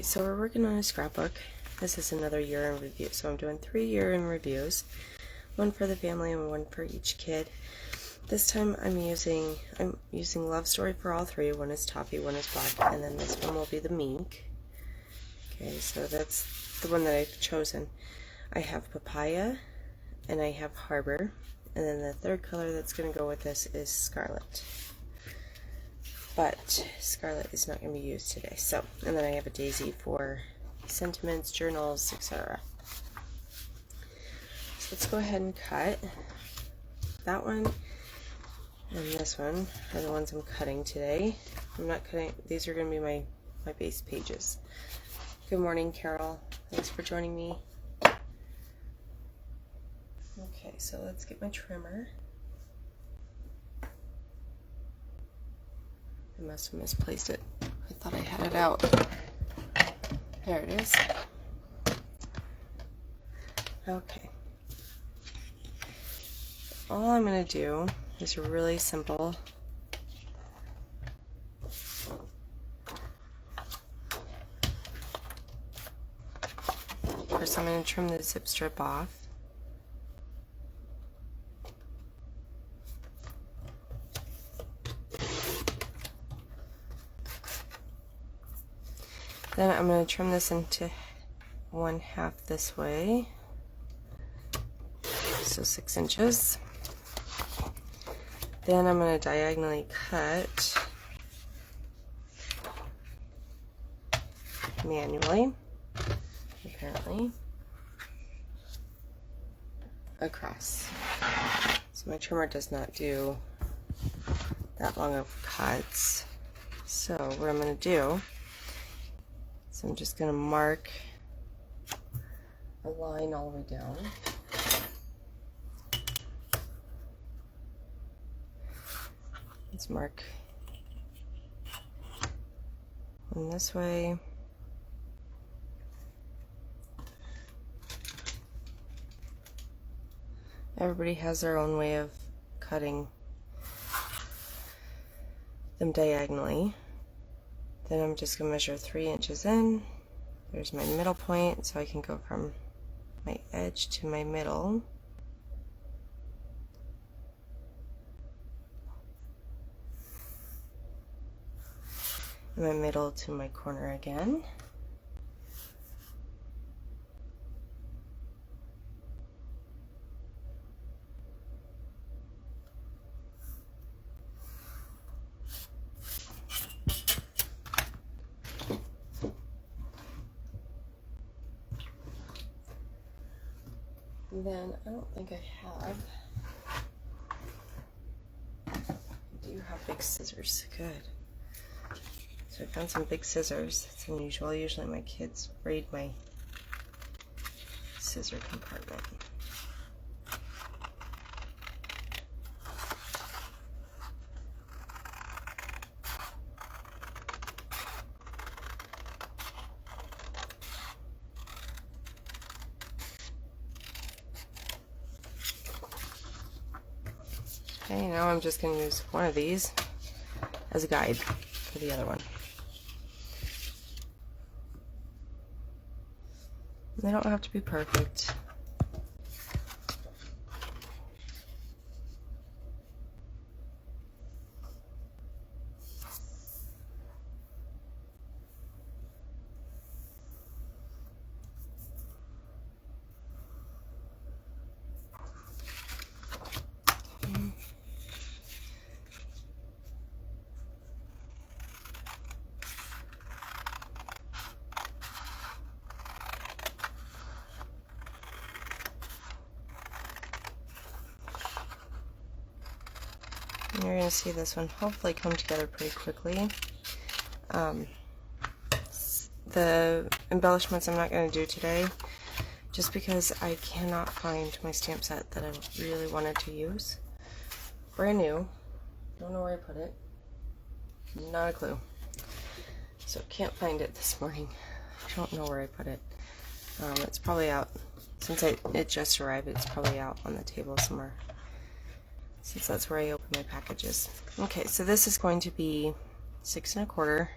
Okay, so we're working on a scrapbook. This is another year in review. So I'm doing 3 year in reviews, one for the family and one for each kid. This time I'm using Love Story for all three. One is toffee, one is black, and then this one will be the mink. Okay, so that's the one that I've chosen. I have papaya and I have harbor, and then the third color that's going to go with this is scarlet. But scarlet is not going to be used today. So, and then I have a daisy for sentiments, journals, etc. So let's go ahead and cut. That one and this one are the ones I'm cutting today. I'm not cutting, these are going to be my base pages. Good morning, Carol. Thanks for joining me. Okay, so let's get my trimmer. I must have misplaced it. I thought I had it out. There it is. Okay. All I'm going to do is really simple. First, I'm going to trim the zip strip off. Then I'm going to trim this into 1/2 this way, so 6 inches. Then I'm going to diagonally cut manually, apparently, across. So my trimmer does not do that long of cuts. So what I'm going to do, so I'm just going to mark a line all the way down. Let's mark one this way. Everybody has their own way of cutting them diagonally. Then I'm just going to measure 3 inches in. There's my middle point, so I can go from my edge to my middle. And my middle to my corner again. And then I don't think I have. I do have big scissors. Good. So I found some big scissors. It's unusual. Usually my kids braid my scissor compartment. Okay, now I'm just going to use one of these as a guide for the other one. They don't have to be perfect. You're going to see this one hopefully come together pretty quickly. The embellishments I'm not going to do today, just because I cannot find my stamp set that I really wanted to use. Brand new. Don't know where I put it. Not a clue. So can't find it this morning. I don't know where I put it. It's probably out. Since it just arrived, it's probably out on the table somewhere, since that's where I open my packages. Okay, so this is going to be 6 1/4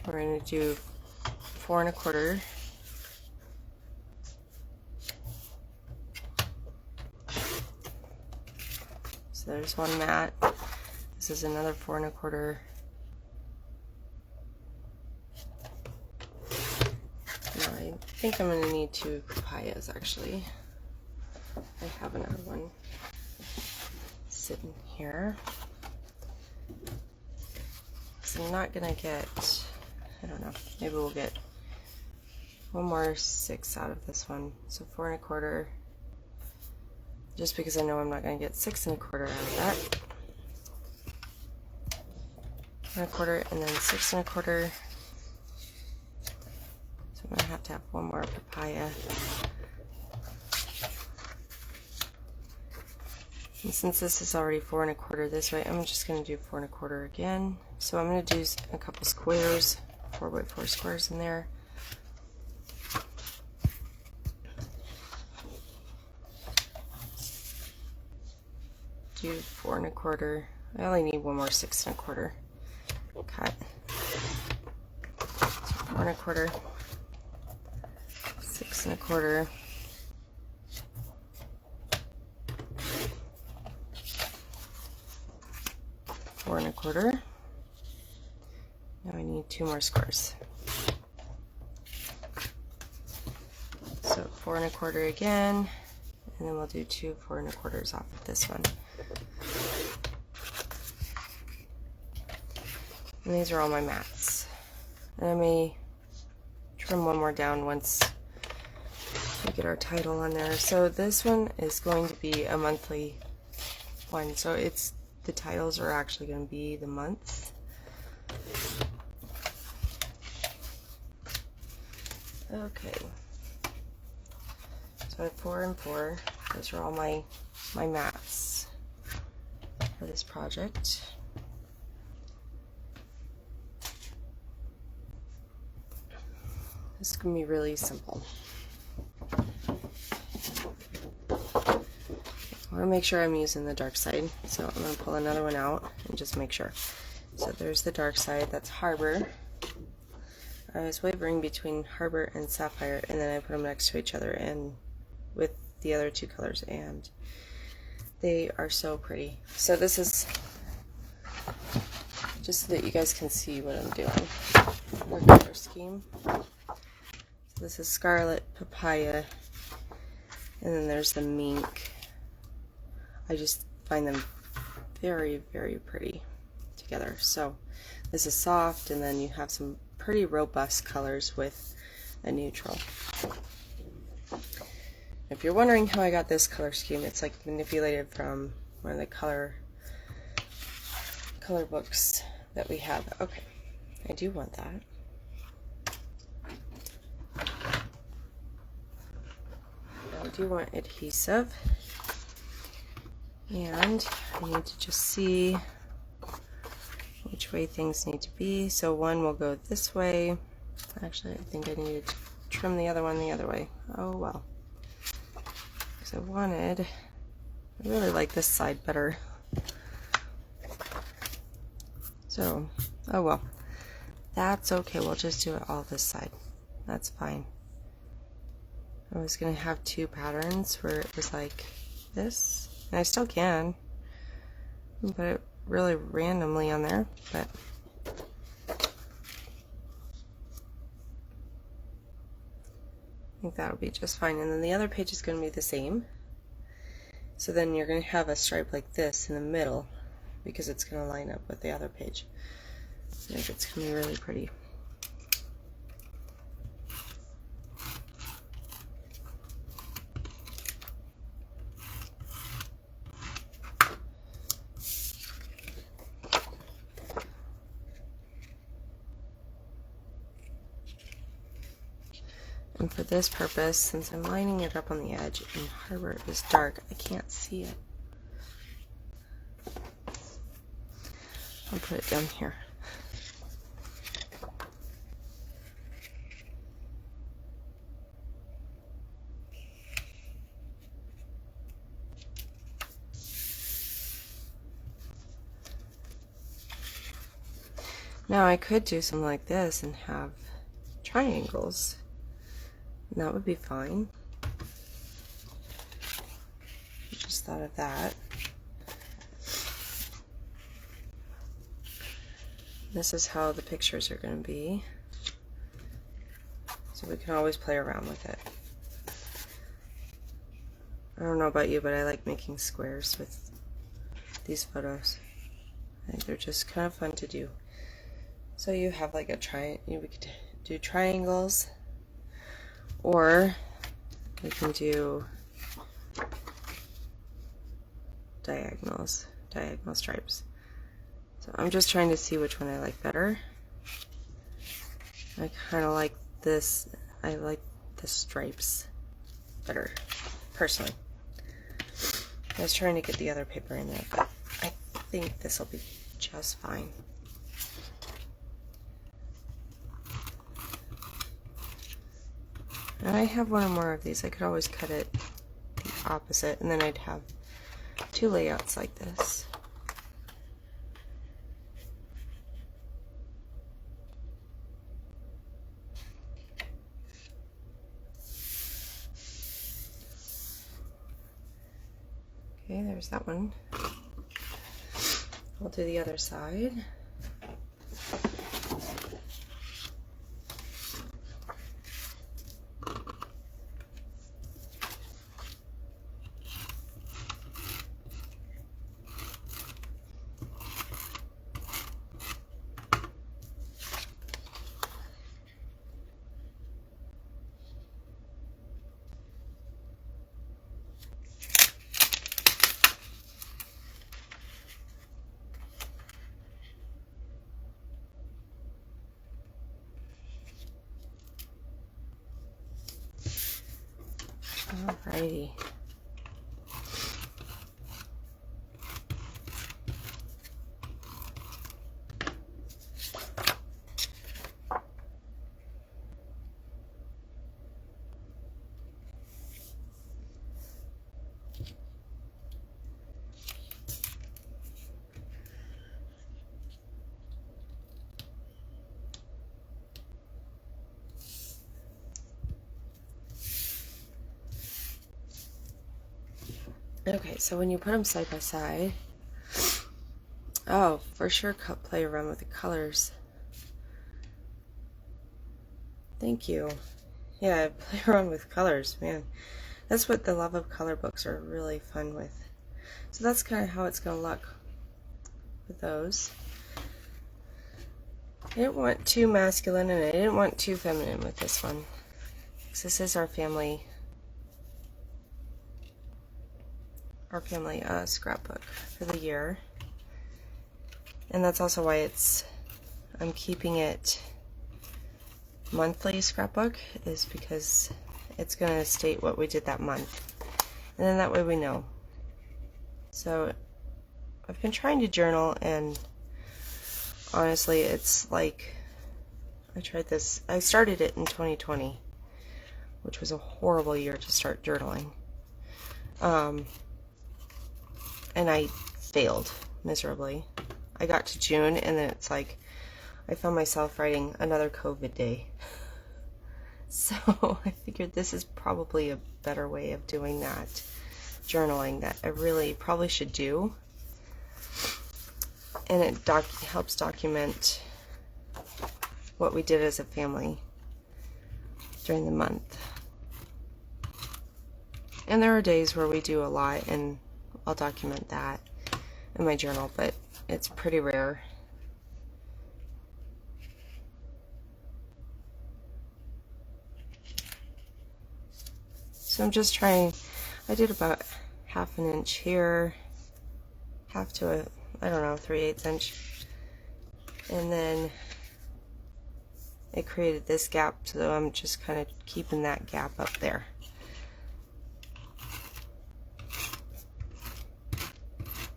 we're going to do 4 1/4. So there's one mat. This is another 4 1/4. Now I think I'm going to need 2 papayas actually. I have another one sitting here. So I'm not going to get, I don't know, maybe we'll get one more 6 out of this one. So 4 1/4. Just because I know I'm not going to get 6 1/4 out of that. 1 1/4 and then 6 1/4. So I'm going to have one more papaya. And since this is already 4 1/4 this way, I'm just going to do 4 1/4 again. So I'm going to do a couple squares, 4x4 squares in there. Do 4 1/4. I only need one more 6 1/4 cut. So 4 1/4, 6 1/4, 4 1/4. Now I need 2 more squares. So 4 1/4 again, and then we'll do 2 4 1/4s off of this one. And these are all my mats. And I may trim one more down once we get our title on there. So this one is going to be a monthly one. So the titles are actually going to be the months. Okay. So I have 4 and 4. Those are all my mats for this project. This is going to be really simple. I want to make sure I'm using the dark side, so I'm going to pull another one out and just make sure. So there's the dark side, that's Harbor. I was wavering between Harbor and Sapphire, and then I put them next to each other and with the other 2 colors, and they are so pretty. So this is just so that you guys can see what I'm doing. The color scheme. So this is Scarlet, Papaya, and then there's the Mink. I just find them very, very pretty together. So this is soft, and then you have some pretty robust colors with a neutral. If you're wondering how I got this color scheme, it's like manipulated from one of the color books that we have. Okay, I do want that. I do want adhesive, and I need to just see which way things need to be. So one will go this way. Actually, I think I need to trim the other one the other way. Oh well. Because I really like this side better. So, oh well. That's okay. We'll just do it all this side. That's fine. I was going to have 2 patterns where it was like this. And I still can. But it really randomly on there. But I think that'll be just fine. And then the other page is going to be the same. So then you're going to have a stripe like this in the middle, because it's going to line up with the other page. I think it's going to be really pretty. And for this purpose, since I'm lining it up on the edge and Harbor is dark, I can't see it. I'll put it down here. Now I could do something like this and have triangles. And that would be fine. Just thought of that. This is how the pictures are going to be. So we can always play around with it. I don't know about you, but I like making squares with these photos. I think they're just kind of fun to do. So you have like a we could do triangles, or we can do diagonal stripes. So I'm just trying to see which one I like better. I kind of like this. I like the stripes better, personally. I was trying to get the other paper in there, but I think this will be just fine. And I have one or more of these. I could always cut it the opposite, and then I'd have two layouts like this. Okay, there's that one. I'll do the other side. Alrighty. Okay, so when you put them side by side, oh, for sure play around with the colors. Thank you. Yeah, play around with colors, man. That's what the Love of Color books are really fun with. So that's kind of how it's going to look with those. I didn't want too masculine and I didn't want too feminine with this one. Because this is our family scrapbook for the year. And that's also why I'm keeping it monthly scrapbook, is because it's going to state what we did that month. And then that way we know. So I've been trying to journal, and honestly it's like, I started it in 2020, which was a horrible year to start journaling. And I failed miserably. I got to June, and then it's like I found myself writing another COVID day. So I figured this is probably a better way of doing that journaling that I really probably should do. And it helps document what we did as a family during the month. And there are days where we do a lot, and I'll document that in my journal, but it's pretty rare. So I'm just trying, I did about 1/2 inch here, half to a, I don't know, 3/8 inch. And then it created this gap, so I'm just kind of keeping that gap up there.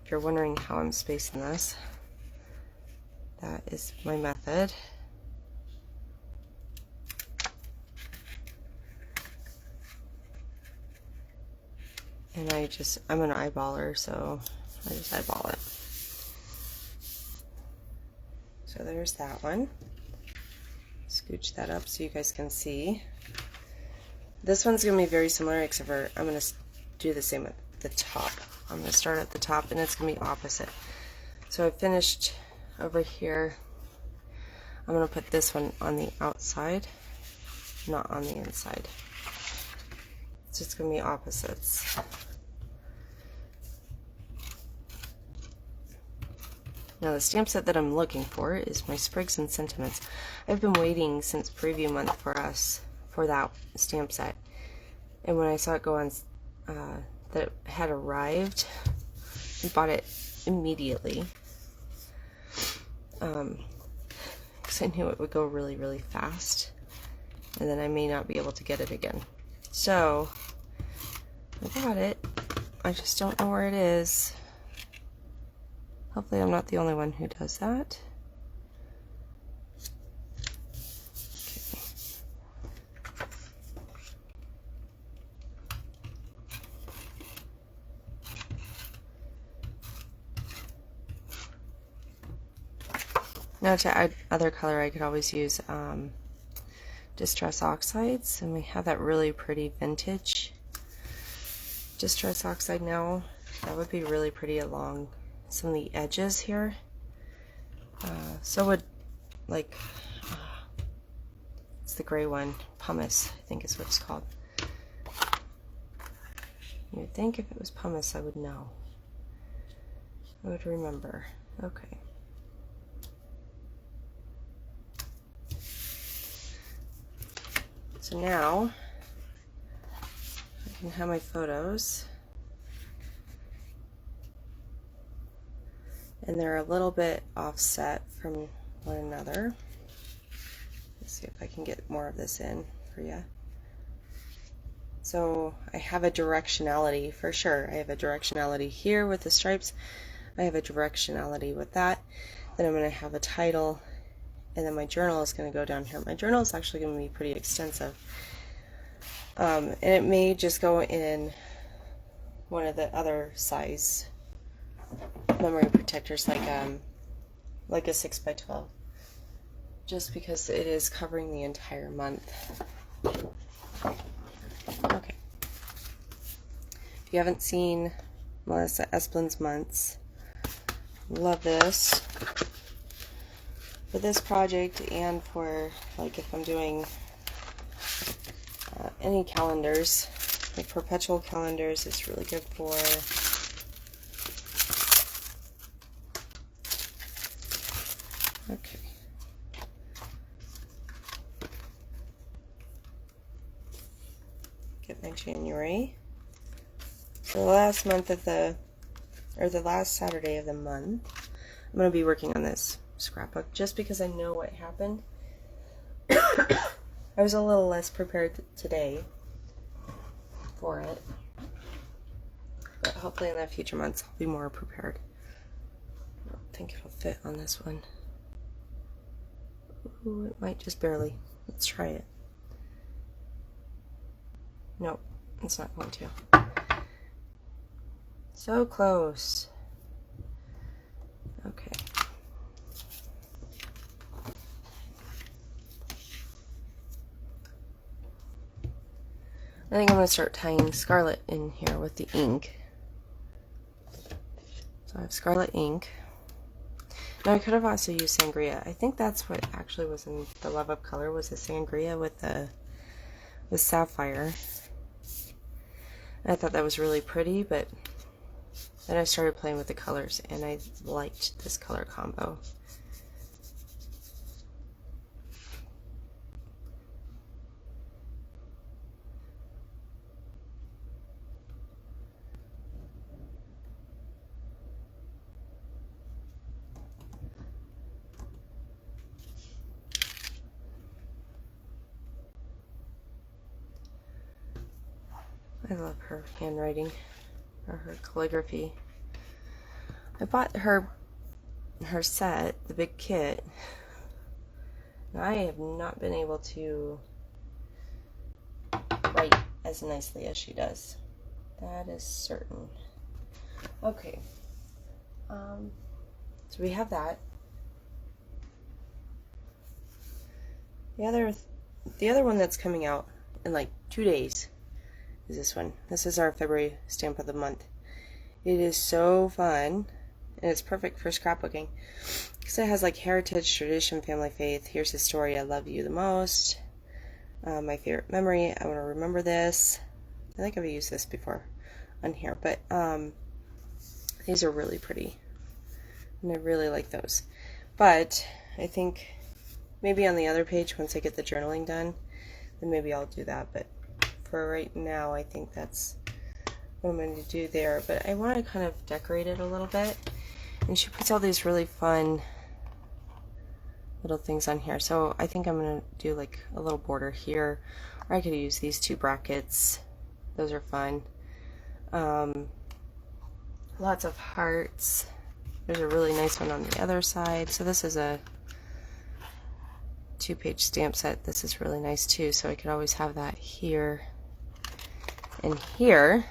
If you're wondering how I'm spacing this, that is my method. And I'm an eyeballer, so I just eyeball it. So So there's that one. Scooch that up so you guys can see. This one's going to be very similar, except for I'm going to do the same at the top. I'm going to start at the top, and it's going to be opposite. So I finished over here. I'm going to put this one on the outside, not on the inside. It's just going to be opposites. Now the stamp set that I'm looking for is my Sprigs and Sentiments. I've been waiting since preview month for that stamp set, and when I saw it go on that it had arrived, I bought it immediately because I knew it would go really, really fast, and then I may not be able to get it again. So I got it. I just don't know where it is. Hopefully I'm not the only one who does that. Now to add other color, I could always use Distress Oxides, and we have that really pretty vintage Distress Oxide now. That would be really pretty along some of the edges here. So would, like, it's the gray one, pumice, I think is what it's called. You would think if it was pumice I would know. I would remember. Okay. So now I can have my photos, and they're a little bit offset from one another. Let's see if I can get more of this in for you. So I have a directionality for sure. I have a directionality here with the stripes. I have a directionality with that. Then I'm going to have a title, and then my journal is going to go down here. My journal is actually going to be pretty extensive. And it may just go in one of the other size memory protectors, like a 6x12, just because it is covering the entire month. Okay. If you haven't seen Melissa Esplin's months, love this for this project, and for, like, if I'm doing any calendars, like perpetual calendars, it's really good for. Okay. Get my January. So the last month of the last Saturday of the month, I'm going to be working on this scrapbook just because I know what happened. I was a little less prepared today for it, but hopefully in the future months I'll be more prepared. I don't think it'll fit on this one. Ooh, it might just barely. Let's try it. Nope, it's not going to. So close. Okay. I think I'm going to start tying scarlet in here with the ink. So I have scarlet ink. Now I could have also used sangria. I think that's what actually was in the Love Up color, was the sangria with sapphire. And I thought that was really pretty, but then I started playing with the colors and I liked this color combo. I love her handwriting, or her calligraphy. I bought her set, the big kit, and I have not been able to write as nicely as she does. That is certain. Okay, so we have that. The other one that's coming out in like 2 days is this one. This is our February stamp of the month. It is so fun, and it's perfect for scrapbooking because it has like heritage, tradition, family, faith. Here's the story. I love you the most. My favorite memory. I want to remember this. I think I've used this before on here, but these are really pretty, and I really like those. But I think maybe on the other page, once I get the journaling done, then maybe I'll do that. But for right now, I think that's what I'm going to do there. But I want to kind of decorate it a little bit. And she puts all these really fun little things on here. So I think I'm going to do like a little border here. Or I could use these 2 brackets. Those are fun. Lots of hearts. There's a really nice one on the other side. So this is a 2-page stamp set. This is really nice too, so I could always have that here and here,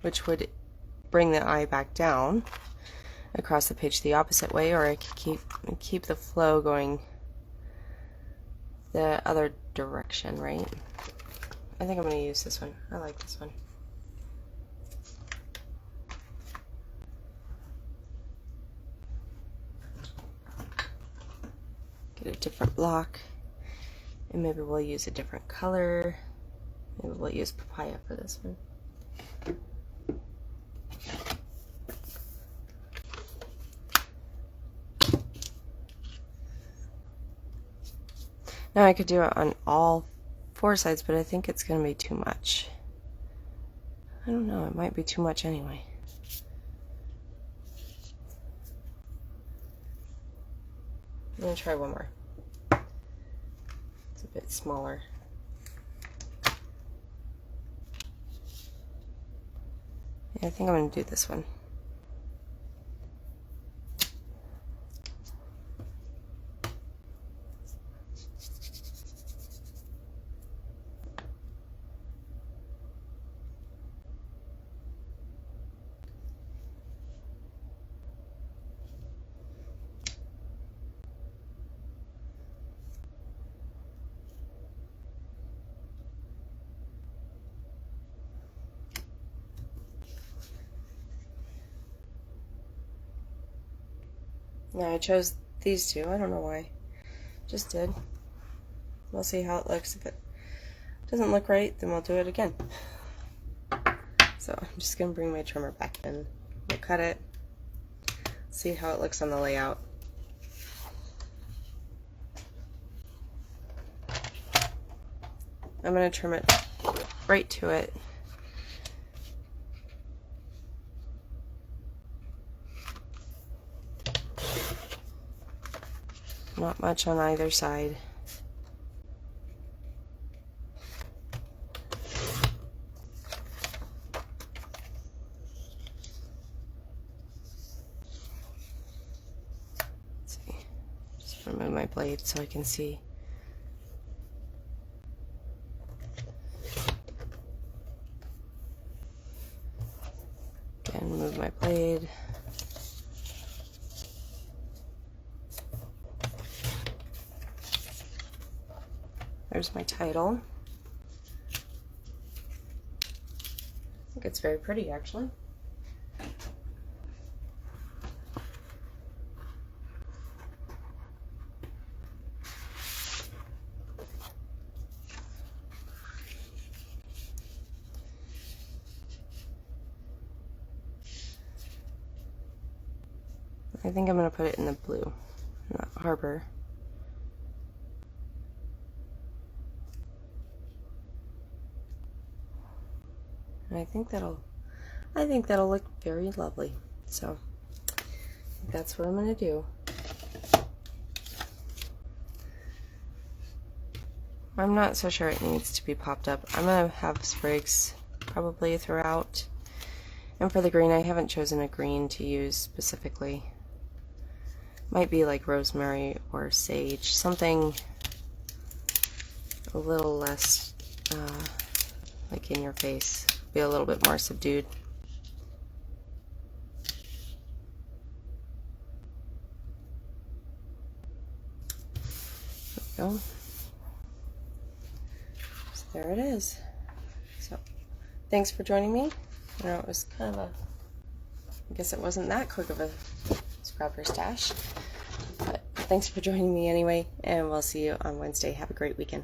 which would bring the eye back down across the page the opposite way, or I could keep the flow going the other direction, right? I think I'm going to use this one. I like this one. Get a different block, and maybe we'll use a different color. Maybe we'll use papaya for this one. Now I could do it on all 4 sides, but I think it's going to be too much. I don't know, it might be too much anyway. I'm going to try one more. It's a bit smaller. Yeah, I think I'm going to do this one. Yeah, I chose these 2. I don't know why. Just did. We'll see how it looks. If it doesn't look right, then we'll do it again. So I'm just going to bring my trimmer back in. We'll cut it. See how it looks on the layout. I'm going to trim it right to it. Not much on either side. Let's see. Just remove my blade so I can see. Again, move my blade. There's my title. I think it's very pretty, actually. I think I'm going to put it in the blue, not Harbor. And I think that'll look very lovely. So that's what I'm going to do. I'm not so sure it needs to be popped up. I'm going to have sprigs probably throughout. And for the green, I haven't chosen a green to use specifically. Might be like rosemary or sage, something a little less like in your face, be a little bit more subdued. There we go. there it is. So, thanks for joining me. I know it was kind of a, I guess it wasn't that quick of a scrubber stash, but thanks for joining me anyway, and we'll see you on Wednesday. Have a great weekend.